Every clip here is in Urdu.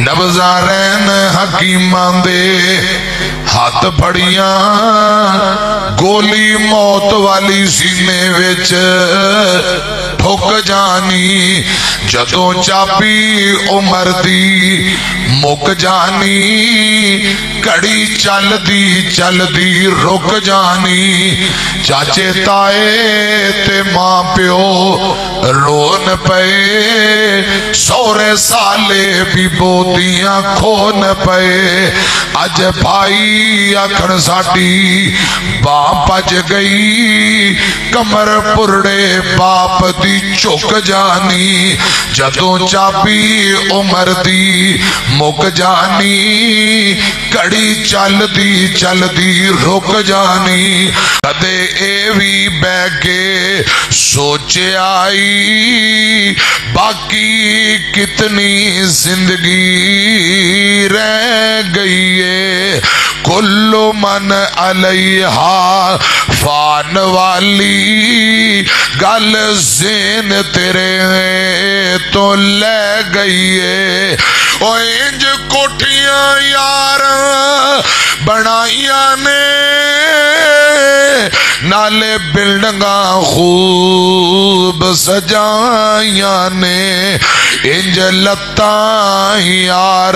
نبزارین حکیمان دے ہاتھ پھڑیاں گولی موت والی سینے وچ ٹھک جانی جدوں چابی عمر دی مک جانی کڑی چل دی رک جانی چاچے تائے تے ماں پیو رون پے سورے سالے بھی بوتیاں کھون پے اج بھائی آکھن ساڈی باپ بج گئی کمر پرڑے باپ دی چک جانی جدوں چابی عمر دی مک جانی کڑی چل دی رک جانی کدے اے وی بے کے سوچے آئی باقی کتنی زندگی رہ گئی ہے کل من علیہا فان والی گل زین تیرے تو لے گئی ہے او انج کوٹھیاں یار بنائیاں نے نالے بلڈنگاں خوب سجائیاں نے انج لتاں یار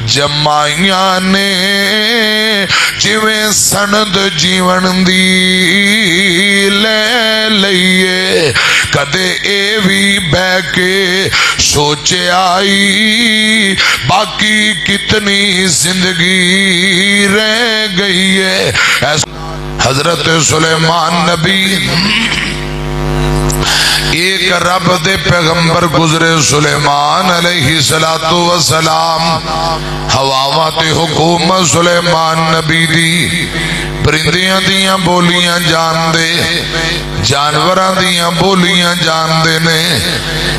جمائیاں نے جویں سند جیون دی لے لئیے کدے اے وی بے کے سوچے آئی باقی کتنی زندگی رہ گئی ہے حضرت سلیمان نبی ایک رب دے پیغمبر گزرے سلیمان علیہ السلام ہواواں تے حکومت سلیمان نبی دی پرندیاں دیاں بولیاں جان دے جانوراں دیاں بولیاں جان دے نے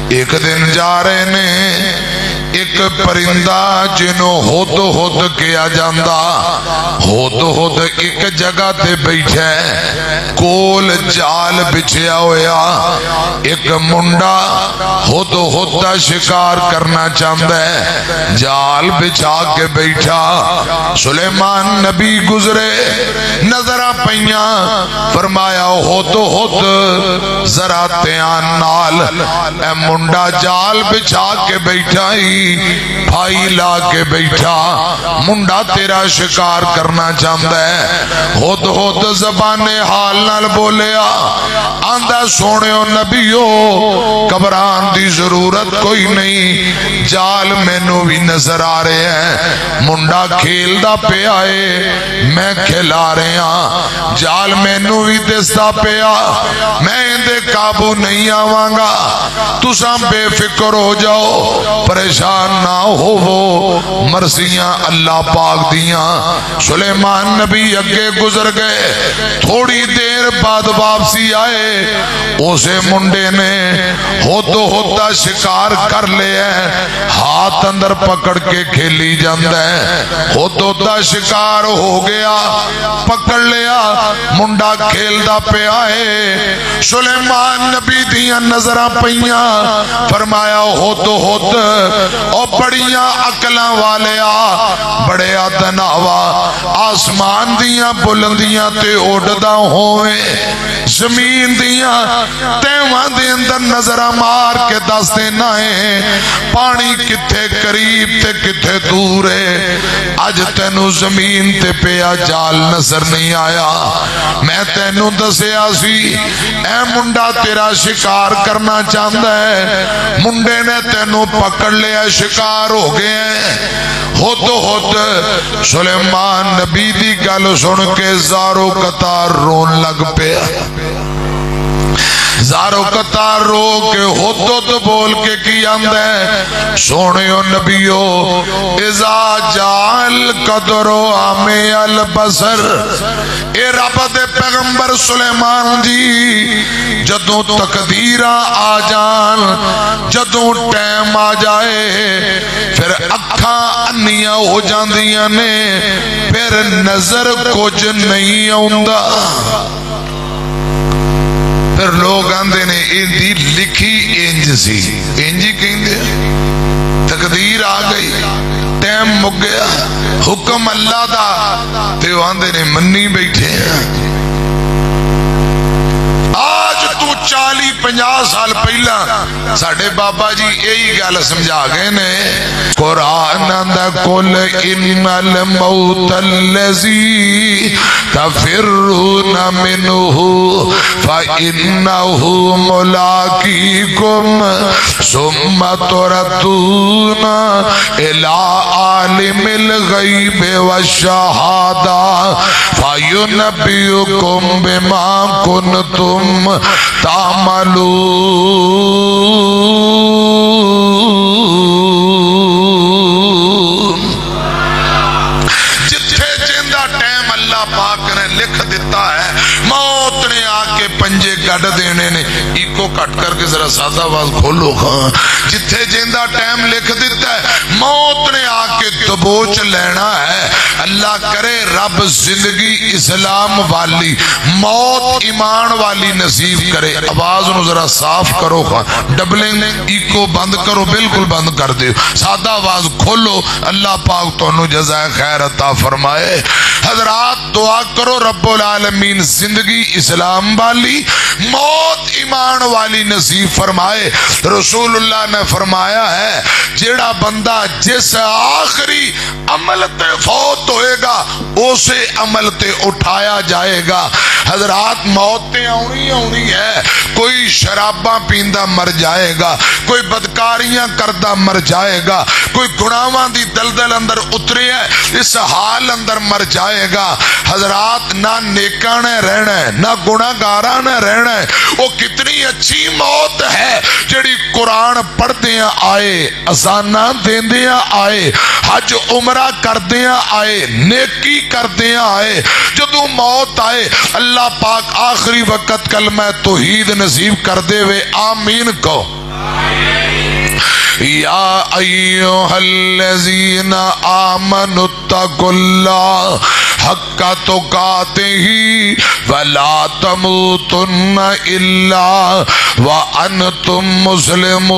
ایک دن جا رہے نے ایک پرندہ جنوں ہد کیا جاندہ ہد ایک جگہ تے بیٹھے کول جال بچھیا ہویا ایک منڈا ہد دا شکار کرنا چاہتا ہے جال بچھا کے بیٹھا سلیمان نبی گزرے نظرہ پہیاں فرمایا ہد ذرا تیان نال اے منڈا جال بچھا کے بیٹھا ہی بھائی لا کے بیٹھا منڈا تیرا شکار کرنا چاہتا ہے ہد زبان حال نال بولیا آندہ سونےو نبیو گھبران دی ضرورت کوئی نہیں جال مینوں بھی نظر آ رہے ہیں منڈا کھیل دا پہ آئے میں کھلا رہے ہیں جال مینوں بھی دستا پیا میں اندے قابو نہیں آوانگا تساں بے فکر ہو جاؤ پریشان نہ ہو وہ مرضیاں اللہ پاک دیاں سلیمان نبی اگے گزر گئے تھوڑی دیر بعد واپسی آئے اسے منڈے نے ہوتا شکار کر لیا ہاتھ اندر پکڑ کے کھیلی جاندہ ہے ہوتا شکار ہو گیا پکڑ لیا منڈا کھیل دا پہ آئے سلیمان نبی دیاں نظرہ پہیاں فرمایا او بڑیاں عقلاں والے بڑے آدناوا آسمان دیاں بلندیاں تے اڑدا ہوئے زمین دیاں تیواں دے اندر نظرہ مار کے دس دینا ہے پانی کتھے قریب تے کتھے دور ہے اج تینو زمین تے پیا جال نظر نہیں آیا میں تینو دسیا سی اے منڈا تیرا شکار کرنا چاہتا ہے منڈے نے تینو پکڑ لیا شکار ہو گئے سلیمان نبی دی گل سن کے زارو قطار رون لگ پیا زارو قطار رو کے تو بول کے کی آمد ہے سونیو نبیو اذا جال قدرو آمی البصر اے رب دے پیغمبر سلیمان جی جدوں تقدیرہ آ جان جدوں ٹائم آ جائے پھر اکھاں انیاں ہو جاندیاں نے پھر نظر کچھ نہیں آؤندا پھر لوگ آندے نے اندی لکھی انج سی انجی کہیں دے تقدیر آ گئی، ٹائم مک گیا، حکم اللہ دا تے آندے نے منی بیٹھے ہیں۔ آج تو 40-50 سال پہلا ساڑھے بابا جی یہی گل سمجھا گئے نے، قرآن اندہ قل ان الموت الذی تفرون منہ فإنہ ملاقیکم ثم تردون الی عالم الغیب والشہادہ فینبئکم بما کنتم تعملون۔ جتھے جیندہ ٹائم اللہ پاک نے لکھ دیتا ہے، موت نے آ کے پنجے گڈ دینے نے، ایکو کٹ کر کے ذرا سادہ آواز کھولو خان، جتھے جیندہ ٹائم لکھ دیتا ہے، موت نے آ کے دبوچ لینا ہے۔ اللہ کرے رب زندگی اسلام والی، موت ایمان والی نصیب کرے۔ آواز نو ذرا صاف کرو خان، ڈبلنگ ایکو بند کرو، بالکل بند کر دیو، سادہ آواز کھولو۔ اللہ پاک تو انہوں جزائے خیر عطا فرمائے۔ حضرات دعا کرو رب العالمین زندگی اسلام والی، موت ایمان والی نصیب فرمائے۔ رسول اللہ نے فرمایا ہے جیڑا بندہ جس آخری عمل تے فوت ہوئے گا اسے عمل تے اٹھایا جائے گا۔ حضرات موتیں آنی ہے، کوئی شراباں پیندہ مر جائے گا، کوئی بدکاریاں کردہ مر جائے گا، کوئی گناہاں دی دلدل اندر اترے ہے اس حال اندر مر جائے گا۔ حضرات نہ نیکاں نے رہنا ہے نہ گناہگاراں نے رہنا ہے۔ وہ کتنی اچھی موت ہے جڑی قرآن پڑھدیاں آئے، اذاناں دیندیاں آئے، حج عمرہ کردیاں آئے، نیکی کردیاں آئے۔ جدوں موت آئے اللہ پاک آخری وقت کلمہ توحید نصیب کر دے وے، آمین کو۔ یا ایھا الذین آمنوا اتقوا اللہ حق تقاتہ ولا تموتن الا وانتم مسلمون۔